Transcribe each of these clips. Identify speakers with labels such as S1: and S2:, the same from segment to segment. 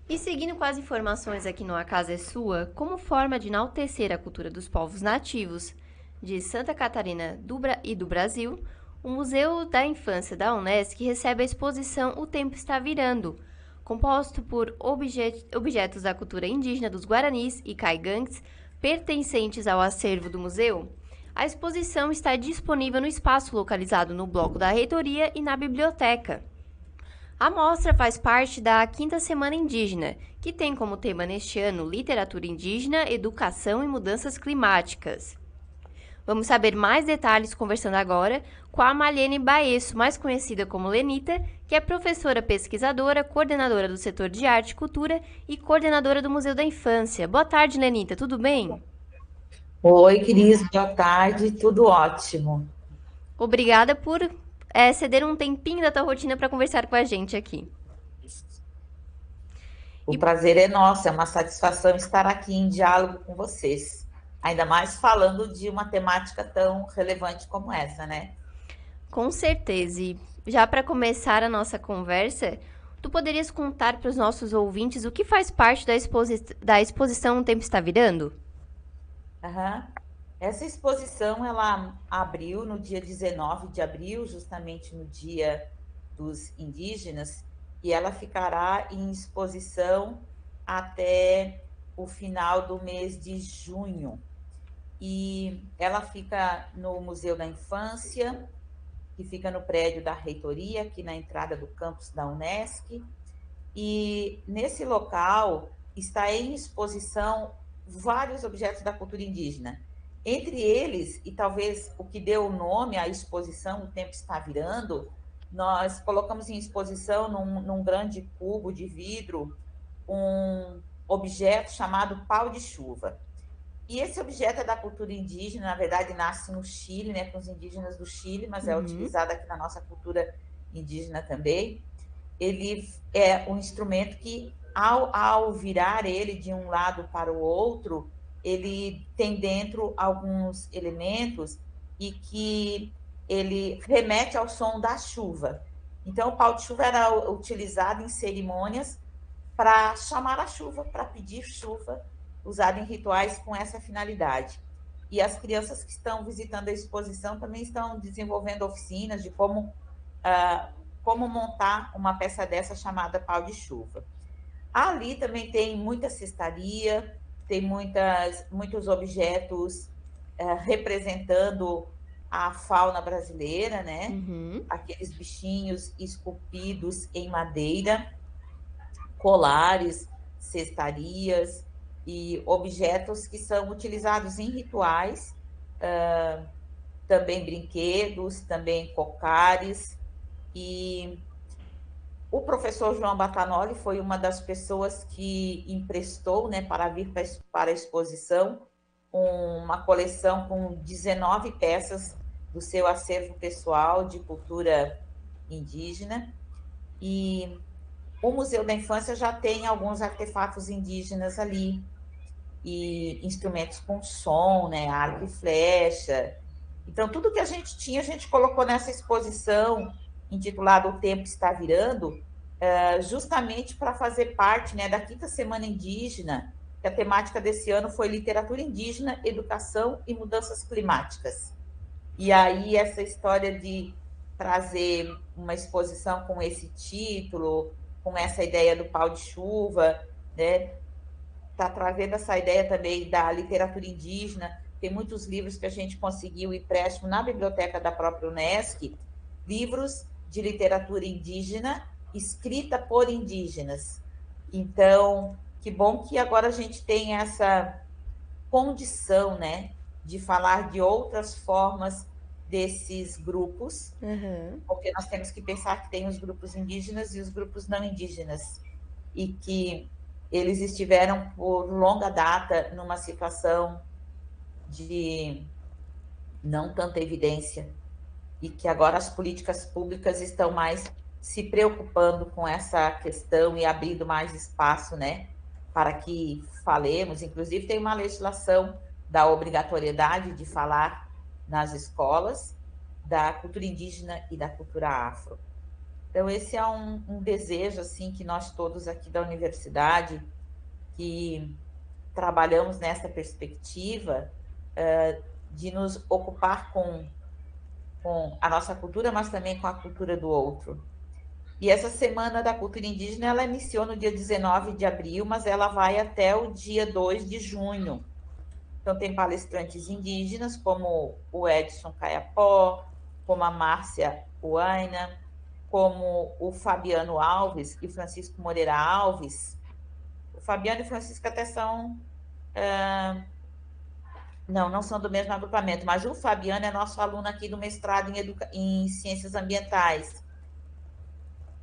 S1: E seguindo com as informações aqui no A Casa é Sua, como forma de enaltecer a cultura dos povos nativos de Santa Catarina e do Brasil, o Museu da Infância da Unesc recebe a exposição O Tempo Está Virando, composto por objetos da cultura indígena dos Guaranis e Caigangues pertencentes ao acervo do museu. A exposição está disponível no espaço localizado no bloco da reitoria e na biblioteca. A mostra faz parte da Quinta Semana Indígena, que tem como tema neste ano literatura indígena, educação e mudanças climáticas. Vamos saber mais detalhes conversando agora com a Malene Baesso, mais conhecida como Lenita, que é professora pesquisadora, coordenadora do setor de arte e cultura e coordenadora do Museu da Infância. Boa tarde, Lenita, tudo bem?
S2: Oi, Cris, boa tarde, tudo ótimo.
S1: Obrigada por ceder um tempinho da tua rotina para conversar com a gente aqui.
S2: O
S1: E
S2: prazer é nosso, é uma satisfação estar aqui em diálogo com vocês, ainda mais falando de uma temática tão relevante como essa, né?
S1: Com certeza. E já para começar a nossa conversa, tu poderias contar para os nossos ouvintes o que faz parte da exposição O Tempo Está Virando?
S2: Aham. Essa exposição, ela abriu no dia 19 de abril, justamente no Dia dos Indígenas, e ela ficará em exposição até o final do mês de junho. E ela fica no Museu da Infância, que fica no prédio da reitoria, aqui na entrada do campus da Unesc. E nesse local está em exposição vários objetos da cultura indígena. Entre eles, e talvez o que deu o nome à exposição, O Tempo Está Virando, nós colocamos em exposição num grande cubo de vidro um objeto chamado pau de chuva. E esse objeto é da cultura indígena, na verdade nasce no Chile, né, com os indígenas do Chile, mas é
S1: Uhum.
S2: utilizado aqui na nossa cultura indígena também. Ele é um instrumento que, ao virar ele de um lado para o outro, ele tem dentro alguns elementos e que ele remete ao som da chuva. Então, o pau de chuva era utilizado em cerimônias para chamar a chuva, para pedir chuva, usado em rituais com essa finalidade. E as crianças que estão visitando a exposição também estão desenvolvendo oficinas de como montar uma peça dessa chamada pau de chuva. Ali também tem muita cestaria, tem muitos objetos representando a fauna brasileira, né?
S1: Uhum.
S2: Aqueles bichinhos esculpidos em madeira, colares, cestarias e objetos que são utilizados em rituais, também brinquedos, também cocares. E o professor João Batanoli foi uma das pessoas que emprestou, né, para vir para a exposição, uma coleção com 19 peças do seu acervo pessoal de cultura indígena. E o Museu da Infância já tem alguns artefatos indígenas ali, e instrumentos com som, né, arco e flecha. Então, tudo que a gente tinha, a gente colocou nessa exposição intitulada O Tempo Está Virando, justamente para fazer parte, né, da Quinta Semana Indígena, que a temática desse ano foi literatura indígena, educação e mudanças climáticas. E aí essa história de trazer uma exposição com esse título, com essa ideia do pau de chuva, né, está trazendo essa ideia também da literatura indígena. Tem muitos livros que a gente conseguiu empréstimo na biblioteca da própria Unesc, livros de literatura indígena escrita por indígenas. Então, que bom que agora a gente tem essa condição, né, de falar de outras formas desses grupos,
S1: Uhum.
S2: porque nós temos que pensar que tem os grupos indígenas e os grupos não indígenas, e que eles estiveram por longa data numa situação de não tanta evidência, e que agora as políticas públicas estão mais se preocupando com essa questão e abrindo mais espaço, né, para que falemos. Inclusive, tem uma legislação da obrigatoriedade de falar nas escolas da cultura indígena e da cultura afro. Então, esse é um desejo assim que nós todos aqui da universidade, que trabalhamos nessa perspectiva, de nos ocupar com a nossa cultura, mas também com a cultura do outro. E essa Semana da Cultura Indígena, ela iniciou no dia 19 de abril, mas ela vai até o dia 2 de junho. Então, tem palestrantes indígenas, como o Edson Caiapó, como a Márcia Uaina, como o Fabiano Alves e Francisco Moreira Alves. O Fabiano e o Francisco até são... não são do mesmo agrupamento, mas o Fabiano é nosso aluno aqui do mestrado em Ciências Ambientais.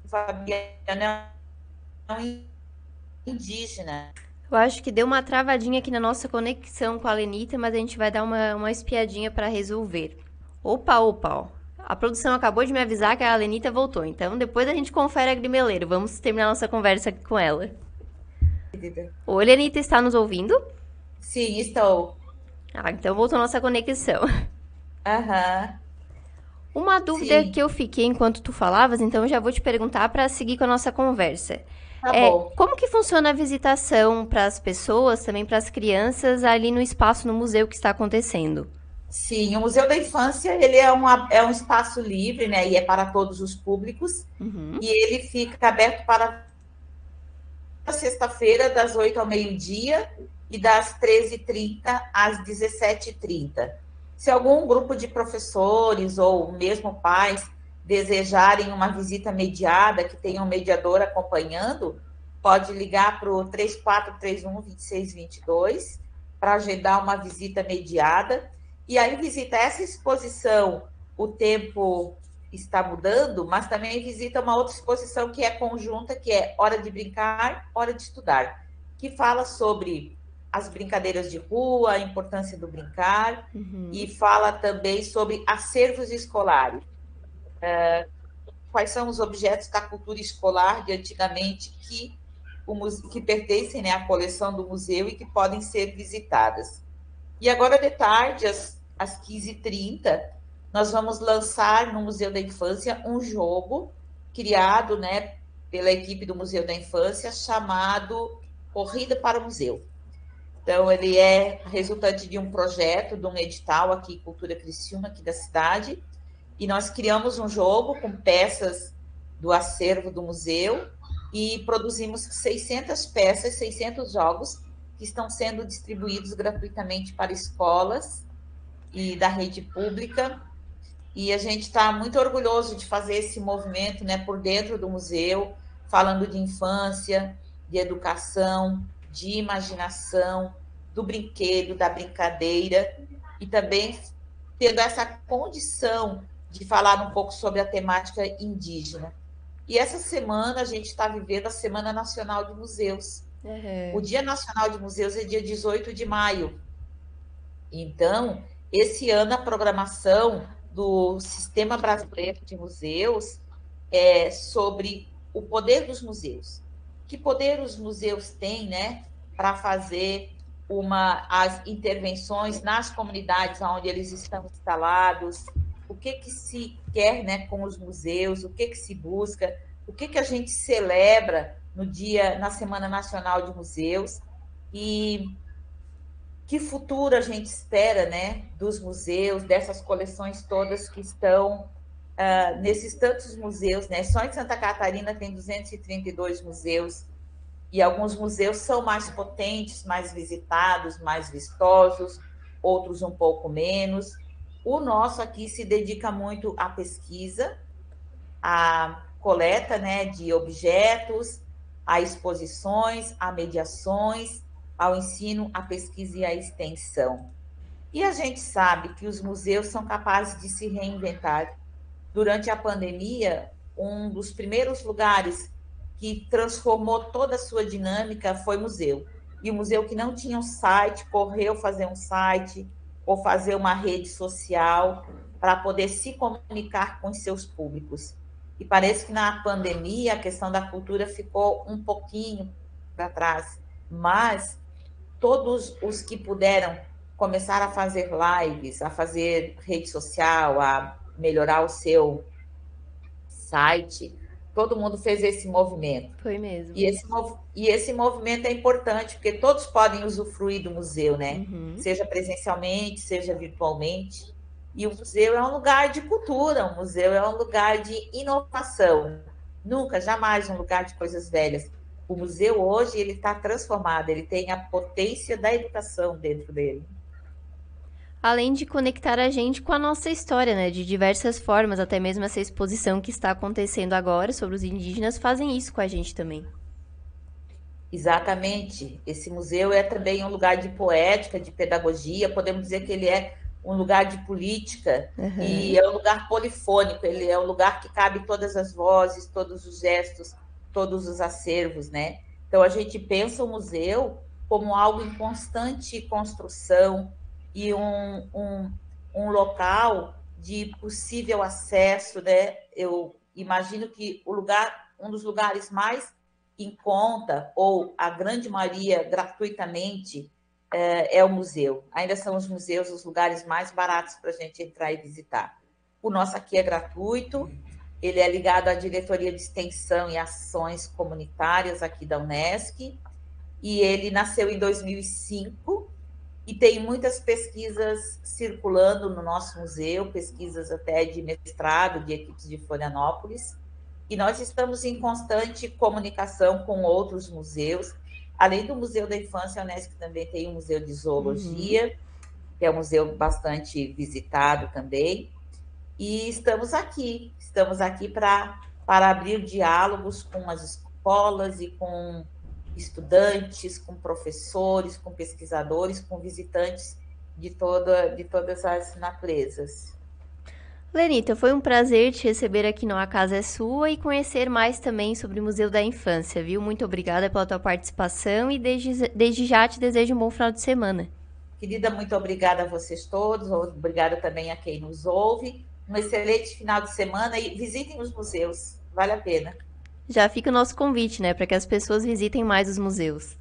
S2: O Fabiano é um indígena.
S1: Eu acho que deu uma travadinha aqui na nossa conexão com a Lenita, mas a gente vai dar uma espiadinha para resolver. Opa, ó. A produção acabou de me avisar que a Lenita voltou, então depois a gente confere a Grimeleiro. Vamos terminar nossa conversa com ela. Oi, Lenita, está nos ouvindo?
S2: Sim, estou.
S1: Então voltou nossa conexão. Uma dúvida que eu fiquei enquanto tu falavas, então eu já vou te perguntar para seguir com a nossa conversa.
S2: Tá bom.
S1: Como que funciona a visitação para as pessoas, também para as crianças, ali no espaço, no museu que está acontecendo?
S2: Sim, o Museu da Infância, ele é um espaço livre, né, e é para todos os públicos, e ele fica aberto para sexta-feira, das 8 ao meio-dia, e das 13h30 às 17h30. Se algum grupo de professores ou mesmo pais desejarem uma visita mediada, que tenha um mediador acompanhando, pode ligar para o 3431-2622 para agendar uma visita mediada. E aí visita essa exposição, O Tempo Está Mudando, mas também visita uma outra exposição que é conjunta, que é Hora de Brincar, Hora de Estudar, que fala sobre as brincadeiras de rua, a importância do brincar, e fala também sobre acervos escolares. Quais são os objetos da cultura escolar de antigamente que pertencem, né, à coleção do museu e que podem ser visitadas. E agora, de tarde, às 15h30, nós vamos lançar no Museu da Infância um jogo criado, né, pela equipe do Museu da Infância, chamado Corrida para o Museu. Então, ele é resultante de um projeto, de um edital aqui, Cultura Criciúma, aqui da cidade, e nós criamos um jogo com peças do acervo do museu e produzimos 600 peças, 600 jogos, que estão sendo distribuídos gratuitamente para escolas e da rede pública. E a gente está muito orgulhoso de fazer esse movimento, né, por dentro do museu, falando de infância, de educação, de imaginação, do brinquedo, da brincadeira, e também tendo essa condição de falar um pouco sobre a temática indígena. E essa semana a gente está vivendo a Semana Nacional de Museus. O Dia Nacional de Museus é dia 18 de maio. Então, esse ano a programação do Sistema Brasileiro de Museus é sobre o poder dos museus. Que poder os museus têm, né, para fazer as intervenções nas comunidades onde eles estão instalados, o que se quer, né, com os museus, o que se busca, o que a gente celebra na Semana Nacional de Museus, e que futuro a gente espera, né, dos museus, dessas coleções todas que estão nesses tantos museus, né? Só em Santa Catarina tem 232 museus, e alguns museus são mais potentes, mais visitados, mais vistosos, outros um pouco menos. O nosso aqui se dedica muito à pesquisa, à coleta, né, de objetos, a exposições, a mediações, ao ensino, à pesquisa e à extensão. E a gente sabe que os museus são capazes de se reinventar. Durante a pandemia, um dos primeiros lugares que transformou toda a sua dinâmica foi museu. E o museu que não tinha um site, correu fazer um site ou fazer uma rede social para poder se comunicar com os seus públicos. E parece que na pandemia a questão da cultura ficou um pouquinho para trás, mas todos os que puderam começar a fazer lives, a fazer rede social, a melhorar o seu site, Todo mundo fez esse movimento.
S1: Foi mesmo.
S2: E esse movimento é importante, porque todos podem usufruir do museu, né?
S1: Uhum.
S2: Seja presencialmente, seja virtualmente. E o museu é um lugar de cultura, o museu é um lugar de inovação. Nunca, jamais um lugar de coisas velhas. O museu hoje ele está transformado, ele tem a potência da educação dentro dele.
S1: Além de conectar a gente com a nossa história, né? De diversas formas, até mesmo essa exposição que está acontecendo agora sobre os indígenas fazem isso com a gente também.
S2: Exatamente. Esse museu é também um lugar de poética, de pedagogia, podemos dizer que ele é um lugar de política e
S1: Aham.
S2: é um lugar polifônico, ele é um lugar que cabe todas as vozes, todos os gestos, todos os acervos, né? Então a gente pensa o museu como algo em constante construção e um local de possível acesso, né? Eu imagino que um dos lugares mais em conta, ou a grande maioria gratuitamente, é o museu. Ainda são os museus os lugares mais baratos para a gente entrar e visitar. O nosso aqui é gratuito, ele é ligado à Diretoria de Extensão e Ações Comunitárias aqui da Unesc, e ele nasceu em 2005 e tem muitas pesquisas circulando no nosso museu, pesquisas até de mestrado de equipes de Florianópolis, e nós estamos em constante comunicação com outros museus. Além do Museu da Infância, a Unesco também tem um museu de
S1: Uhum.
S2: zoologia, que é um museu bastante visitado também. E estamos aqui para abrir diálogos com as escolas e com estudantes, com professores, com pesquisadores, com visitantes de todas as naturezas.
S1: Lenita, foi um prazer te receber aqui no A Casa é Sua e conhecer mais também sobre o Museu da Infância, viu? Muito obrigada pela tua participação e desde já te desejo um bom final de semana.
S2: Querida, muito obrigada a vocês todos, obrigada também a quem nos ouve. Um excelente final de semana e visitem os museus, vale a pena.
S1: Já fica o nosso convite, né, para que as pessoas visitem mais os museus.